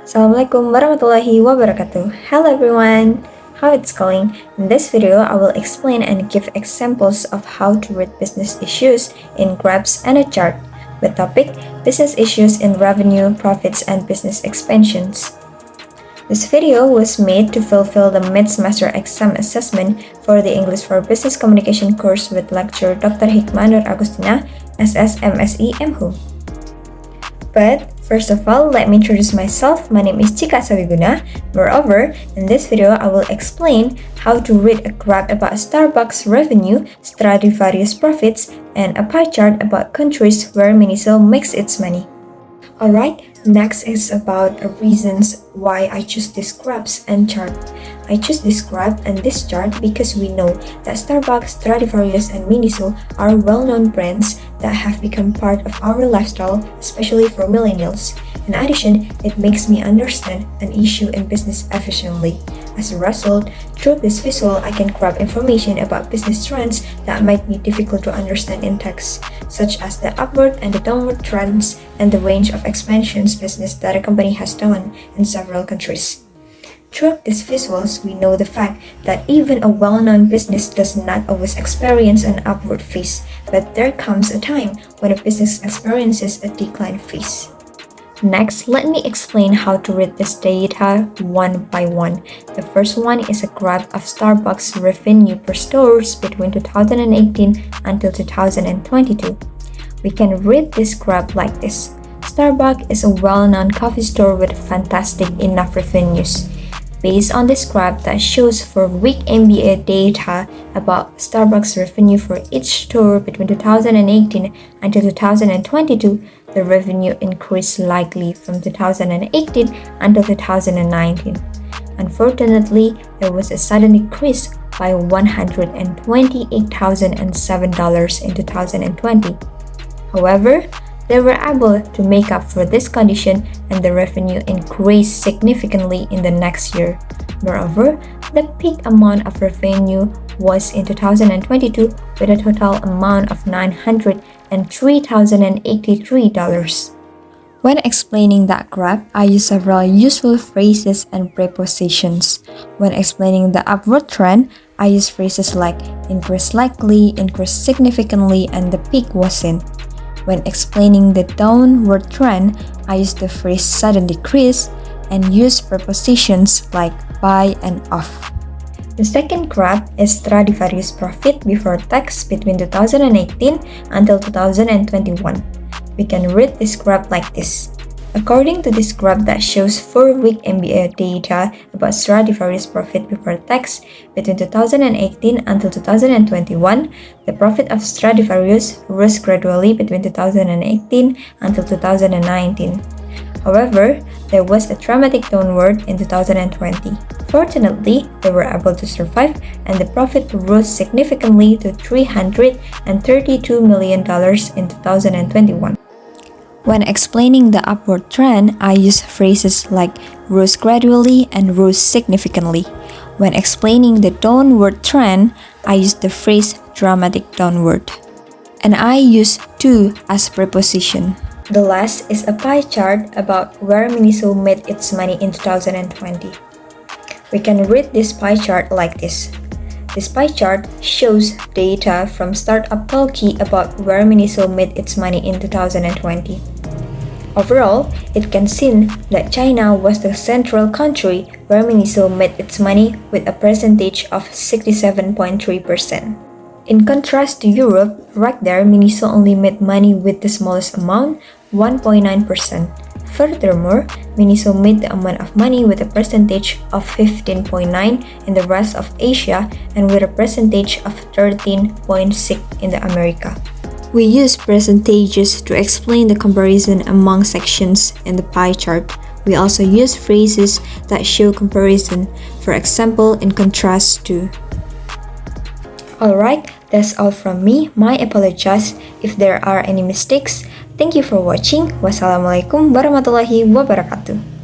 Assalamualaikum warahmatullahi wabarakatuh. Hello everyone! How it's going? In this video, I will explain and give examples of how to read business issues in graphs and a chart with topic Business Issues in Revenue, Profits, and Business Expansions. This video was made to fulfill the mid-semester exam assessment for the English for Business Communication course with lecturer Dr. Hiqma Nur Agustina, SS M.Si MHU. But first of all, let me introduce myself. My name is Chika Asa Wiguna. Moreover, in this video, I will explain how to read a graph about Starbucks revenue, Stradivarius profits, and a pie chart about countries where Miniso makes its money. Alright, next is about reasons why I choose these graphs and chart. I choose this graph and this chart because we know that Starbucks, Stradivarius, and Miniso are well-known brands that have become part of our lifestyle, especially for millennials. In addition, it makes me understand an issue in business efficiently. As a result, through this visual, I can grab information about business trends that might be difficult to understand in text, such as the upward and the downward trends and the range of expansions business that a company has done in several countries. Through these visuals, we know the fact that even a well-known business does not always experience an upward phase, but there comes a time when a business experiences a decline phase. Next, let me explain how to read this data one by one. The first one is a graph of Starbucks revenue per stores between 2018 until 2022. We can read this graph like this. Starbucks is a well-known coffee store with fantastic enough revenues. Based on this graph that shows for week MBA data about Starbucks revenue for each store between 2018 until 2022, the revenue increased slightly from 2018 until 2019. Unfortunately, there was a sudden decrease by $128,007 in 2020. However, they were able to make up for this condition and the revenue increased significantly in the next year. Moreover, the peak amount of revenue was in 2022 with a total amount of $903,083. When explaining that graph, I use several useful phrases and prepositions. When explaining the upward trend, I use phrases like increase likely, increase significantly, and the peak was seen. When explaining the downward trend, I use the phrase sudden decrease and use prepositions like by and of. The second graph is Stradivarius profit before tax between 2018 until 2021. We can read this graph like this. According to this graph that shows 4-week MBA data about Stradivarius profit before tax between 2018 until 2021, the profit of Stradivarius rose gradually between 2018 until 2019. However, there was a dramatic downward in 2020. Fortunately, they were able to survive and the profit rose significantly to $332 million in 2021. When explaining the upward trend, I use phrases like rose gradually and rose significantly. When explaining the downward trend, I use the phrase dramatic downward. And I use to as preposition. The last is a pie chart about where Miniso made its money in 2020. We can read this pie chart like this. This pie chart shows data from Startup Talkie about where Miniso made its money in 2020. Overall, it can seem that China was the central country where Miniso made its money with a percentage of 67.3%. In contrast to Europe, right there Miniso only made money with the smallest amount, 1.9%. Furthermore, Miniso made the amount of money with a percentage of 15.9% in the rest of Asia and with a percentage of 13.6% in the America. We use percentages to explain the comparison among sections in the pie chart. We also use phrases that show comparison, for example, in contrast to. Alright, that's all from me. I apologize if there are any mistakes. Thank you for watching. Wassalamualaikum warahmatullahi wabarakatuh.